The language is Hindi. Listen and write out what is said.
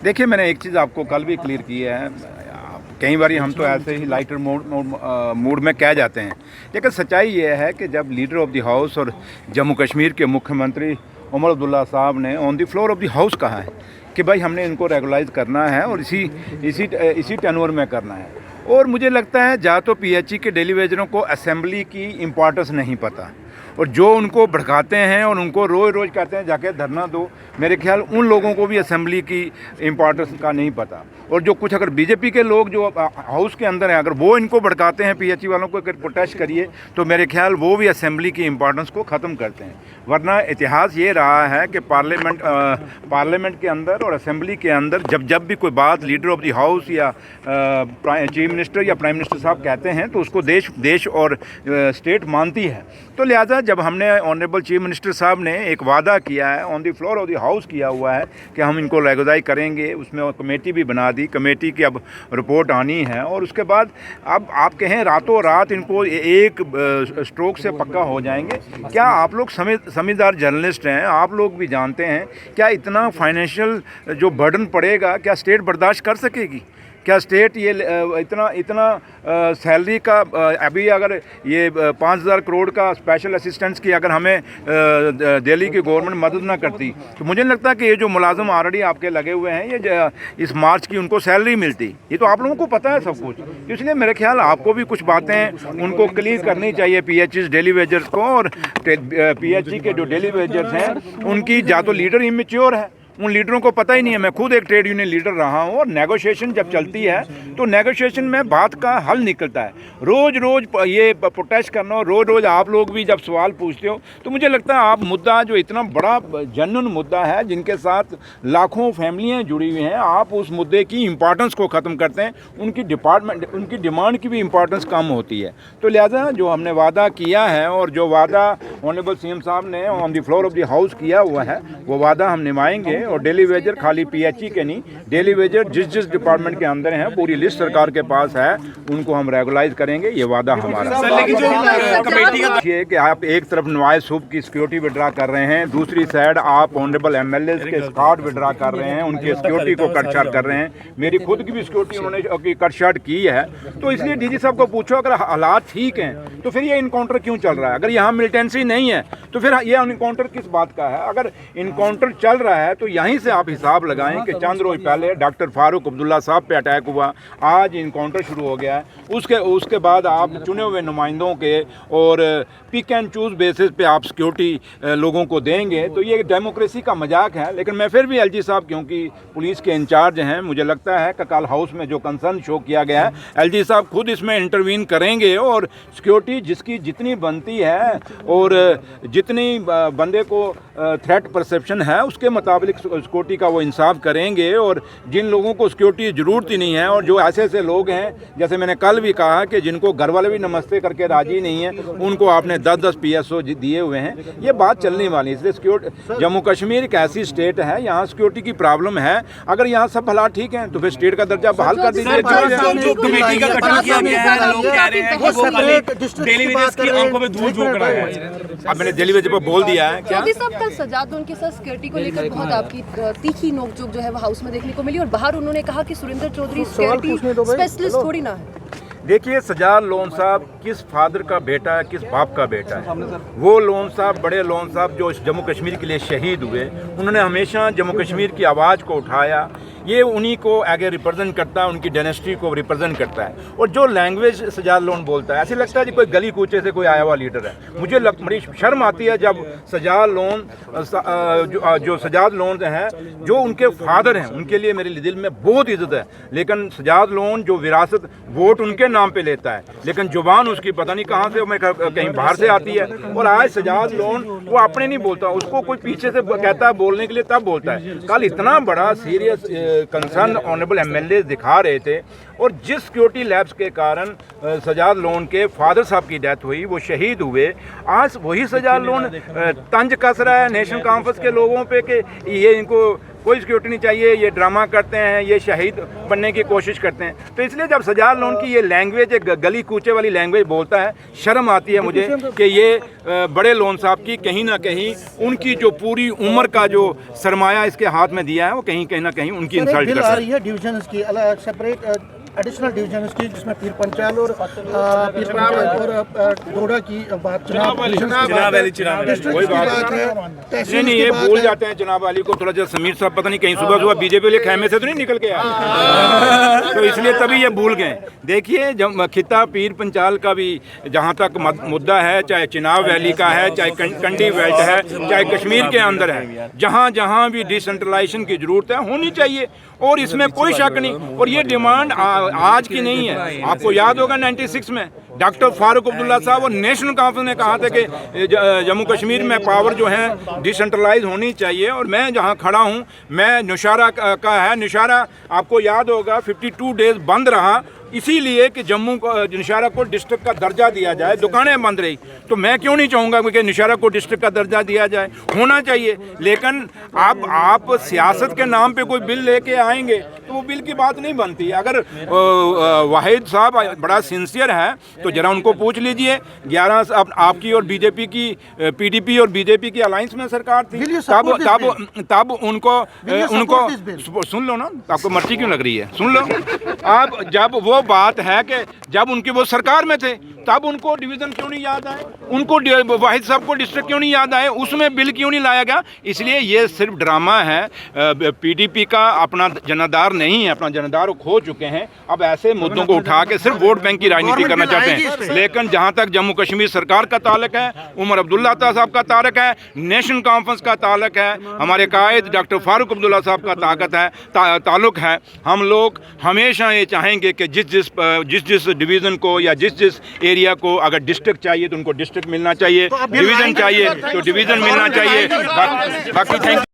देखिए, मैंने एक चीज़ आपको कल भी क्लियर की है। कई बार हम तो ऐसे ही लाइटर मूड में कह जाते हैं, लेकिन सच्चाई ये है कि जब लीडर ऑफ द हाउस और जम्मू कश्मीर के मुख्यमंत्री उमर अब्दुल्ला साहब ने on the floor of the house कहा है कि भाई हमने इनको रेगुलाइज करना है और इसी टेन्योर में करना है। और मुझे लगता है या तो पीएचई के डेली वेजरों को असेंबली की इम्पोर्टेंस नहीं पता, और जो उनको भड़काते हैं और उनको रोज़ रोज़ कहते हैं जाके धरना दो, मेरे ख्याल उन लोगों को भी असेंबली की इम्पोर्टेंस का नहीं पता। और जो कुछ अगर बीजेपी के लोग जो हाउस के अंदर हैं, अगर वो इनको भड़काते हैं पीएचई वालों को अगर प्रोटेस्ट करिए, तो मेरे ख्याल वो भी असेंबली की इम्पोर्टेंस को ख़त्म करते हैं। वरना इतिहास ये रहा है कि पार्लियामेंट के अंदर और असेंबली के अंदर जब भी कोई बात लीडर ऑफ द हाउस या चीफ मिनिस्टर या प्राइम मिनिस्टर साहब कहते हैं तो उसको देश और स्टेट मानती है। तो लिहाजा जब हमने ऑनरेबल चीफ मिनिस्टर साहब ने एक वादा किया है, on the floor of the house किया हुआ है कि हम इनको रेगुलाइज करेंगे, उसमें कमेटी भी बना दी, कमेटी की अब रिपोर्ट आनी है, और उसके बाद अब आप कहें रातों रात इनको एक स्ट्रोक से पक्का हो जाएंगे। क्या आप लोग समझदार जर्नलिस्ट हैं, आप लोग भी जानते हैं क्या इतना फाइनेंशियल जो बर्डन पड़ेगा क्या स्टेट बर्दाश्त कर सकेगी? क्या स्टेट ये इतना सैलरी का अभी अगर ये 5,000 करोड़ का स्पेशल असिस्टेंस की अगर हमें दिल्ली की गवर्नमेंट मदद ना करती, तो मुझे नहीं लगता कि ये जो मुलाजिम ऑलरेडी आपके लगे हुए हैं ये इस मार्च की उनको सैलरी मिलती। ये तो आप लोगों को पता है सब कुछ। इसलिए मेरे ख्याल आपको भी कुछ बातें उनको क्लियर करनी चाहिए पीएचई डेली वेजर्स को। और पीएचई के जो डेली वेजर्स हैं उनकी या तो लीडर इमेच्योर है, उन लीडरों को पता ही नहीं है। मैं खुद एक ट्रेड यूनियन लीडर रहा हूँ, और नेगोशिएशन जब चलती है तो नेगोशिएशन में बात का हल निकलता है। रोज़ रोज़ ये प्रोटेस्ट करना, रोज़ रोज़ आप लोग भी जब सवाल पूछते हो, तो मुझे लगता है आप मुद्दा जो इतना बड़ा जनरल मुद्दा है जिनके साथ लाखों फैमिलियाँ जुड़ी हुई हैं, आप उस मुद्दे की इम्पोर्टेंस को ख़त्म करते हैं, उनकी डिमांड की भी इम्पोर्टेंस कम होती है। तो लिहाजा जो हमने वादा किया है और जो वादा ऑनरेबल सीएम साहब ने on the floor of the house किया हुआ है, वो वादा हम निभाएंगे। और डेली वेजर खाली पीएचई के नहीं, डेली वेजर जिस डिपार्टमेंट के अंदर हैं पूरी लिस्ट सरकार के पास है, उनको हम रेगुलाइज करेंगे, ये वादा हमारा। देखिए कि आप एक तरफ नवाज सूब की सिक्योरिटी विड्रा कर रहे हैं, दूसरी साइड आप ऑनरेबल एमएलए के स्कॉट विड्रा कर रहे हैं, उनकी सिक्योरिटी को कट शार्ट कर रहे हैं। मेरी खुद की भी सिक्योरिटी उन्होंने कट शार्ट की है। तो इसलिए डीजी साहब को पूछो, अगर हालात ठीक हैं तो फिर ये इनकाउंटर क्यों चल रहा है? अगर यहाँ मिलिटेंसी नहीं है तो फिर ये इनकाउंटर किस बात का है? अगर इनकाउंटर चल रहा है तो यहीं से आप हिसाब लगाएं कि चंद रोज पहले डॉक्टर फारूक अब्दुल्ला साहब पे अटैक हुआ, आज इनकाउंटर शुरू हो गया है। उसके बाद आप चुने हुए नुमाइंदों के और पिक एंड चूज बेसिस पे आप सिक्योरिटी लोगों को देंगे, तो ये डेमोक्रेसी का मजाक है। लेकिन मैं फिर भी एलजी साहब, क्योंकि पुलिस के इंचार्ज हैं, मुझे लगता है कि कल हाउस में जो कंसर्न शो किया गया है, एलजी साहब खुद इसमें इंटरवीन करेंगे और सिक्योरिटी जिसकी जितनी बनती है और जितनी बंदे को थ्रेट परसेप्शन है उसके मुताबिक सिक्योरिटी का वो इंसाफ करेंगे। और जिन लोगों को सिक्योरिटी की ज़रूरत ही नहीं है, और जो ऐसे लोग हैं, जैसे मैंने कल भी कहा कि जिनको घर वाले भी नमस्ते करके राजी नहीं है, उनको आपने 10-10 PSO दिए हुए हैं, ये बात चलने वाली है। इसलिए सिक्योरिटी, जम्मू कश्मीर एक ऐसी स्टेट है, यहाँ सिक्योरिटी की प्रॉब्लम है। अगर यहाँ सब हालात ठीक हैं तो फिर स्टेट का दर्जा बहाल कर दीजिए। अब मैंने डेली वेजर पर बोल दिया है। चौधरी साहब, कल सजाद उनके साथ सिक्योरिटी को लेकर बहुत आपकी तीखी नोकझोंक जो है वो हाउस में देखने को मिली, और बाहर उन्होंने कहा कि सुरेंद्र चौधरी सिक्योरिटी स्पेशलिस्ट थोड़ी ना है। देखिए, सजाद लोन साहब किस फादर का बेटा है, किस बाप का बेटा है? वो लोन साहब, बड़े लोन साहब जो जम्मू कश्मीर के लिए शहीद हुए, उन्होंने हमेशा जम्मू कश्मीर की आवाज़ को उठाया। ये उन्हीं को आगे रिप्रेजेंट करता है, उनकी डायनेस्टी को रिप्रेजेंट करता है। और जो लैंग्वेज सजाद लोन बोलता है, ऐसे लगता है कि कोई गली कूचे से कोई आया हुआ लीडर है। मुझे बड़ी शर्म आती है जब सजाद लोन जो सजाद लोन हैं, जो उनके फादर हैं, उनके लिए मेरे दिल में बहुत इज्जत है, लेकिन सजाद लोन जो विरासत वोट उनके नाम पे लेता है, लेकिन जुबान उसकी पता नहीं कहाँ से, कहीं बाहर से आती है। और आज सजाद लोन वो अपने नहीं बोलता, उसको कोई पीछे से कहता है बोलने के लिए, तब बोलता है। कल इतना बड़ा सीरियस कंसर्न ऑनरेबल एमएलए दिखा रहे थे, और जिस सिक्योरिटी लैब्स के कारण सजाद लोन के फादर साहब की डेथ हुई, वो शहीद हुए, आज वही सजाद लोन तंज कस रहा है नेशनल कॉन्फ्रेंस के लोगों पे कि ये इनको कोई सिक्योरिटी नहीं चाहिए, ये ड्रामा करते हैं, ये शहीद बनने की कोशिश करते हैं। तो इसलिए जब सजाद लोन की ये लैंग्वेज, एक गली कूचे वाली लैंग्वेज बोलता है, शर्म आती है मुझे कि ये बड़े लोन साहब की कहीं ना कहीं उनकी जो पूरी उम्र का जो सरमाया इसके हाथ में दिया है वो कहीं ना कहीं उनकी इंसल्ट बिल करता आ है। रही है डिवीजन की अलग सेपरेट एडिशनल डिवीजन की, जिसमें पीर पंचाल और डोडा की बात, चुनाव कोई बात नहीं, ये भूल जाते हैं चुनाव वाली को। थोड़ा सा समीर साहब पता नहीं कहीं सुबह सुबह बीजेपी वाले खेमे से तो नहीं निकल के आए, तो इसलिए तभी ये भूल गए। देखिए जब खिता पीर पंचाल का भी जहाँ तक मुद्दा है, चाहे चिनाब वैली का है, चाहे कंडी बेल्ट है, चाहे कश्मीर के अंदर है, जहाँ जहाँ भी डिसेंट्रलाइजेशन की जरूरत है होनी चाहिए, और इसमें कोई शक नहीं। और ये डिमांड आज की नहीं है, आपको याद होगा 96 में डॉक्टर फारूक अब्दुल्ला साहब और नेशनल कॉन्फ्रेंस ने कहा था कि जम्मू कश्मीर में पावर जो है डिसेंट्रलाइज होनी चाहिए। और मैं जहां खड़ा हूं, मैं नौशहरा का है, नौशहरा आपको याद होगा 52 डेज बंद रहा, इसीलिए कि जम्मू को नौशहरा को डिस्ट्रिक्ट का दर्जा दिया जाए, दुकानें बंद रही। तो मैं क्यों नहीं चाहूँगा कि नौशहरा को डिस्ट्रिक्ट का दर्जा दिया जाए, होना चाहिए। लेकिन अब आप सियासत के नाम पे कोई बिल लेके आएंगे तो वो बिल की बात नहीं बनती। अगर वाहिद साहब बड़ा सिंसियर है तो जरा उनको पूछ लीजिए। 11 आपकी और बीजेपी की, पीडीपी और बीजेपी की अलायंस में सरकार थी, तब उनको सुन लो ना, आपको मर्जी क्यों लग रही है, सुन लो। अब जब वो बात है कि जब उनकी वो सरकार में थे तब उनको डिवीज़न क्यों नहीं याद आए, उनको वाहिद साहब को डिस्ट्रिक्ट क्यों नहीं याद आए, उसमें बिल क्यों नहीं लाया गया। इसलिए ये सिर्फ ड्रामा है। पीडीपी का अपना जनाधार नहीं है, अपना जनाधार खो चुके हैं। अब ऐसे मुद्दों को उठा के सिर्फ वोट बैंक की राजनीति करना चाहते हैं। लेकिन जहाँ तक जम्मू कश्मीर सरकार का ताल्लुक है, उमर अब्दुल्ला साहब का ताल्लुक है, नेशनल कॉन्फ्रेंस का ताल्लुक है, हमारे कायद डॉक्टर फारूक अब्दुल्ला साहब का ताल्लुक है, हम लोग हमेशा ये चाहेंगे कि जिस डिवीज़न को या जिस एरिया को अगर डिस्ट्रिक्ट चाहिए तो उनको डिस्ट्रिक्ट मिलना चाहिए, डिवीज़न चाहिए तो डिवीज़न मिलना चाहिए। बाकी थैंक